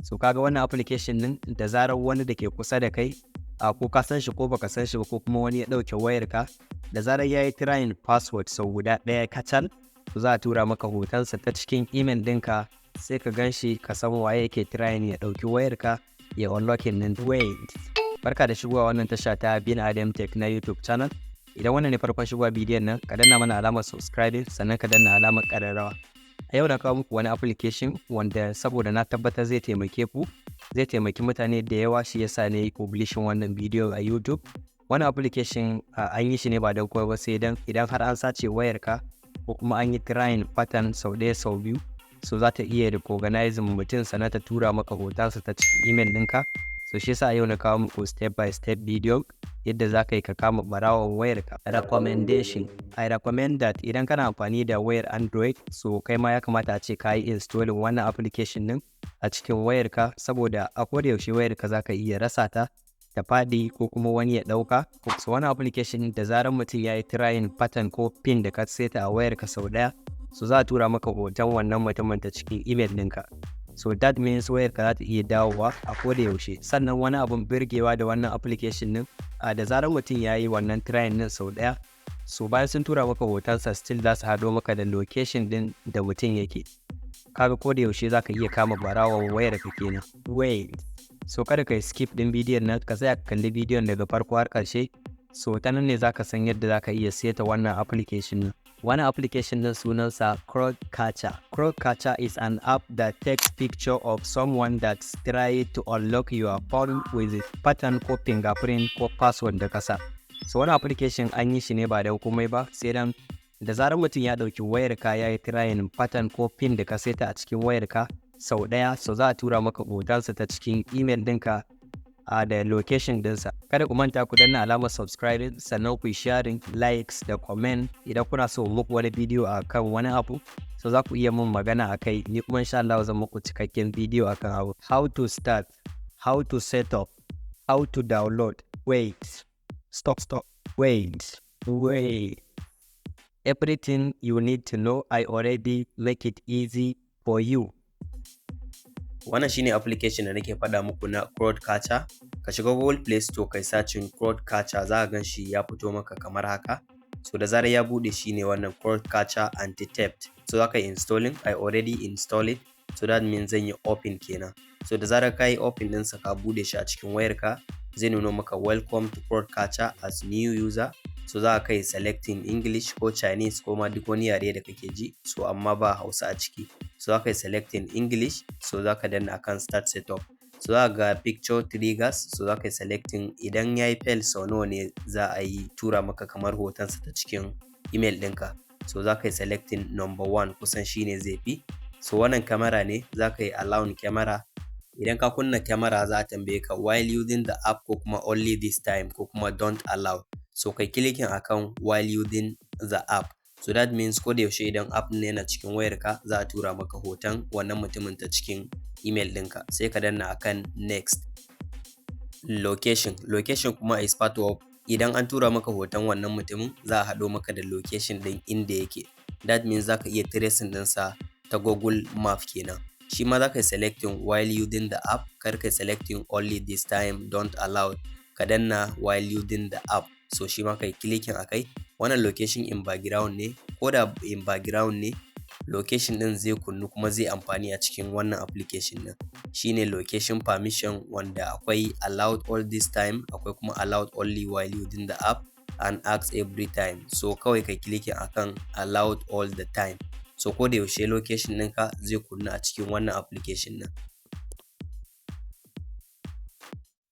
So kaga wannan application din da zarar wani da ke kusa da kai ko ka san shi ko baka san shi ba, ko kuma wani ya ɗauke wayarka, da zarar ya yi trying password sau guda ɗaya kacal, to za a tura maka hotonsa ta cikin email ɗinka, sai ka gan shi ka san waye yake trying ya ɗauki wayarka ya unlocking din. Barka da shigowa wannan tasha ta Bin Adam Tech na YouTube channel. Idan wannan ne farkon shigowa bidiyon nan, ka danna mana alamar subscribing, sannan ka danna alamar ƙararrawa. A yau na kawo muku wani application wanda saboda na tabbatar zai taimake ku, zai taimaki mutane da yawa, shi yasa ne yi publishing wannan bidiyo a YouTube. Wannan application an yi shi ne ba don kowa ba, sai idan har an sace wayarka ko kuma an yi trying pattern sau ɗaya sau biyu, so za ta iya recognizing mutum sannan ta tura maka hotonsa ta cikin email ɗinka. So shi yasa yau na kawo muku step by step bidiyo yadda za ka yi ka kama barawon wayarka. Recommendation: I recommend that idan kana amfani da wayar Android, so kai ma ya kamata a ce ka yi installing wannan application din a cikin wayarka, saboda a koda yaushe wayarka za ka iya rasa ta faɗi ko kuma wani ya ɗauka. So wannan application da zarar mutum ya yi trying pattern ko pin da ka seta a wayarka sau ɗaya, so za a tura maka hoton wannan mutumin ta cikin email ɗinka. So that means wayarka za ta iya dawowa a koda yaushe. Sannan wani abun birgewa da wannan application din, da zarar mutum ya yi wannan trying din sau ɗaya, so bayan sun tura maka hotonsa, still za su haɗo maka da location din da mutum yake. Kaga koda yaushe za ka iya kama barawon wayarka kenan. So kada ka yi skip din bidiyon nan, ka tsaya ka kalli bidiyon daga farko har ƙarshe. So ta nan ne za ka san yadda za ka iya seta wannan application nan. Wannan application din sunansa Crookcatcher. Crookcatcher is an app that takes picture of someone that's trying to unlock your phone with a pattern ko fingerprint ko password da kasa. So wannan application an yi shi ne ba da komai ba, sai dan da zarar mutum ya ɗauki wayarka ya yi trying pattern ko pin da ka seta a cikin wayarka sau ɗaya, so za a tura maka hotonsa ta cikin email ɗinka da location dinsa. Kada ku manta ku danna alamar subscribing, sannan ku yi sharing, likes da comment. Idan kuna so muku wani bidiyo a kan wani abu, so za ku iya mun magana a kai, ni kuma insha Allah zan muku cikakken bidiyo a kan abu. How to start, how to set up, how to download. Stop. Wait. Everything you need to know, I already make it easy for you. Wannan shine application da nake faɗa muku na Crookcatcher. Ka shiga Google Play Store kai searching Crookcatcher, za ka gan shi ya fito maka kamar haka. So da zarar ya bude shine wannan Crookcatcher anti-theft. So za ka yi installing, I already install it. So that means zan yi open kenan. So da zarar ka yi open ɗinsa ka bude shi a cikin wayarka, zai nuna maka welcome to Crookcatcher as new user. So za ka yi selecting English ko Chinese ko ma duk wani yare da kake ji, so amma ba Hausa a ciki. So za ka yi selecting English, so za ka danna akan start setup. So za ga picture triggers, so za ka yi selecting idan ya yi fail sau nawa ne za a yi tura maka kamar hotonsa ta cikin email ɗinka. So za ka yi selecting number 1, kusan shine zai fi. So wannan camera ne, za ka yi allowing camera. Idan ka kunna camera za a tambaye ka while using the app ko kuma only this time ko kuma don't allow. So kai clicking akan while using the app. So that means ko da yaushe idan app ne na cikin wayarka, za a tura maka hoton wannan mutumin ta cikin email ɗinka. Sai ka danna akan next. Location kuma is part of, idan an tura maka hoton wannan mutumin, za a haɗo maka da location ɗin inda yake. That means za ka iya tracing ɗinsa ta Google Map kenan. Shi ma za ka yi selecting while using the app, kar ka yi selecting only this time, don't allow. Ka danna while using the app. So shi ma kai clicking akai. Wannan location in background ne, ko da in background ne, location din zai kunnu kuma zai amfani a cikin wannan application din. Shine location permission, wanda akwai allowed all this time, akwai kuma allowed only while using the app and ask every time. So kawai kai clicking akan allowed all the time. So ko da yaushe location ɗinka zai kunnu a cikin wannan application din.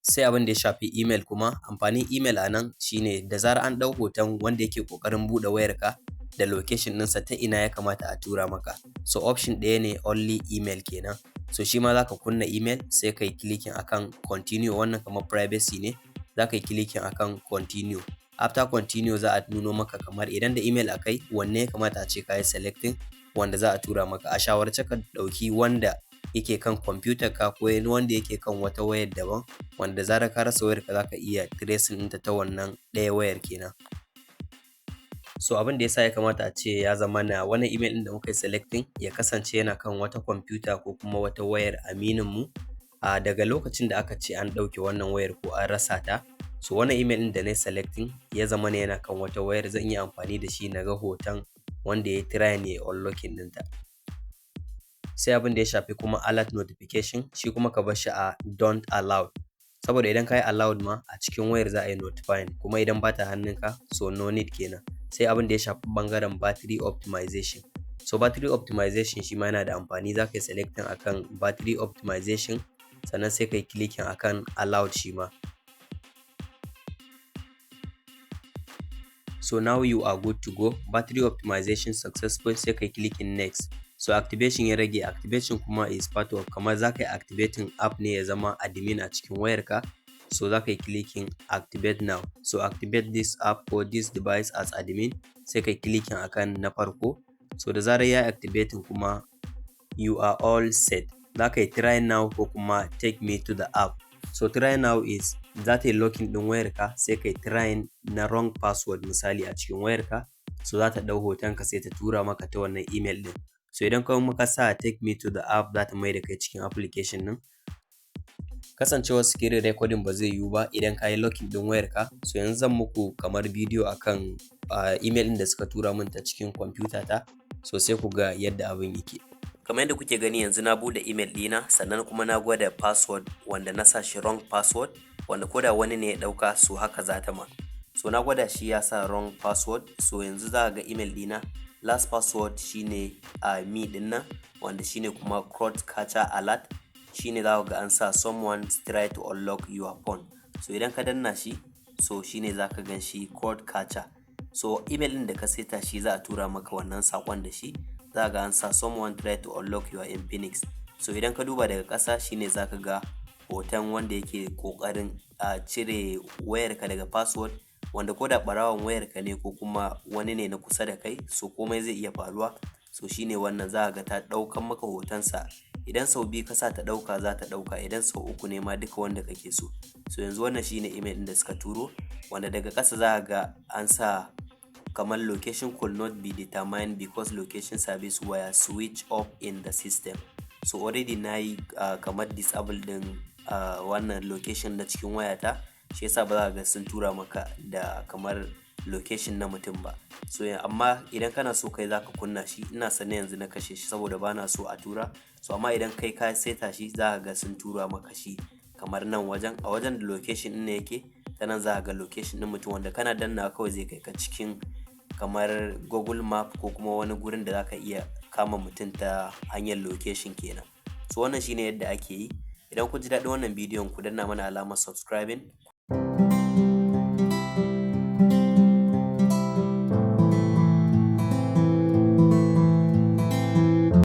Sai abin da ya shafi email kuma, amfanin email a nan shine da zarar an ɗau hoton wanda yake ƙoƙarin buɗe wayarka da location ɗinsa, ta ina ya kamata a tura maka. So option ɗaya ne, only email kenan. So shi ma za ka kunna email, sai ka yi clicking akan continue. Wannan kamar privacy ne, za ka yi clicking akan continue. After continue za a nuno maka kamar idan da email akai, wanne ya kamata a ce ka yi selecting wanda za a tura maka. A shawarce ka ɗauki wanda yake kan kwamfutar ka ko wanda yake kan wata wayar daban, wanda zarar ka rasa wayar ka za ka iya tracing ɗinta ta wannan ɗaya wayar kenan. So abin da yasa ya kamata a ce ya zama na wannan email ɗin da muka yi selecting ya kasance yana kan wata kwamfuta ko kuma wata wayar aminin mu, daga lokacin da aka ce an ɗauke wannan wayar ko an rasa ta, so wannan email ɗin da na selecting ya zama ne yana kan wata wayar, zan iya amfani da shi na ga hoton wanda ya try ne unlocking ɗinta. Sai abin da ya shafi kuma alert notification, shi kuma ka bar shi a don't allow, saboda idan ka yi allowed ma a cikin wayar za a yi notifying, kuma idan ba ta hannunka so no need kenan. Sai abin da ya shafi ɓangaren battery optimization, so battery optimization shi ma yana da amfani, za ka yi selecting akan battery optimization, sannan sai ka yi clicking akan allowed shi ma. So now you are good to go, battery optimization successful, sai ka yi clicking next. So activation ya rage, activation kuma is part of, kamar za ka yi activating app ne ya zama admin a cikin wayarka, so za ka yi clicking activate now. So activate this app or this device as admin, sai ka yi clicking akan na farko. So da zarar ya activating kuma you are all set, za ka yi try now ko kuma take me to the app. So try now is za ta yi locking ɗin wayarka, sai ka yi trying na wrong password misali a cikin wayarka, so za ta ɗau hotonka sai ta tura maka ta wannan email ɗin. So idan kuma ka sa take me to the app, za ta mai da kai cikin application ɗin. Kasancewar screen recording ba zai yiwu ba idan ka yi locking ɗin wayarka, so yanzu zan muku kamar bidiyo akan email ɗin da suka tura min ta cikin kwamfuta ta, so sai ku ga yadda abin yake. Kamar yadda kuke gani yanzu na bude email ɗina, sannan kuma na gwada password wanda na sa shi wrong password, wanda koda wani ne ya ɗauka so haka za ta ma. So na gwada shi ya sa wrong password, so yanzu za ga email ɗina last password shine me ɗin nan, wanda shine kuma Crookcatcher alert, shine za ga an sa someone try to unlock your phone. So idan ka danna shi, so shine za ka gan shi Crookcatcher. So email ɗin da ka seta shi za a tura maka wannan saƙon da shi, za ga an sa someone try to unlock your Infinix. So idan ka duba daga ƙasa shine za ka ga hoton wanda yake ƙoƙarin cire wayarka daga password, wanda ko da ɓarawon wayarka ne ko kuma wani ne na kusa da kai, so komai zai iya faruwa. So shine wannan za ga ta ɗaukan maka hotonsa, idan sau biyu ka sa ta ɗauka za ta ɗauka, idan sau uku ne ma duka wanda kake so. So yanzu wannan shine email ɗin da suka turo, wanda daga ƙasa za ga an sa kamar location could not be determined because location service were switched off in the system. So already na yi kamar disable din wannan location na cikin wayata, shi yasa ba za ga sun tura maka da kamar location na mutum ba. So amma idan kana so kai za ka kunna shi, ina sane yanzu na kashe shi saboda bana so a tura. So amma idan kai ka seta shi za ga sun tura maka shi kamar nan wajen, a wajen da location ɗin yake, ta nan za ga location ɗin mutum, wanda kana danna kawai zai kai ka cikin kamar Google Map ko kuma wani gurin da zaka iya kama mutum ta hanyar location kenan. So wannan shine yadda ake yi. Idan kun ji daɗin wannan bidiyon ku danna mana alamar subscribing.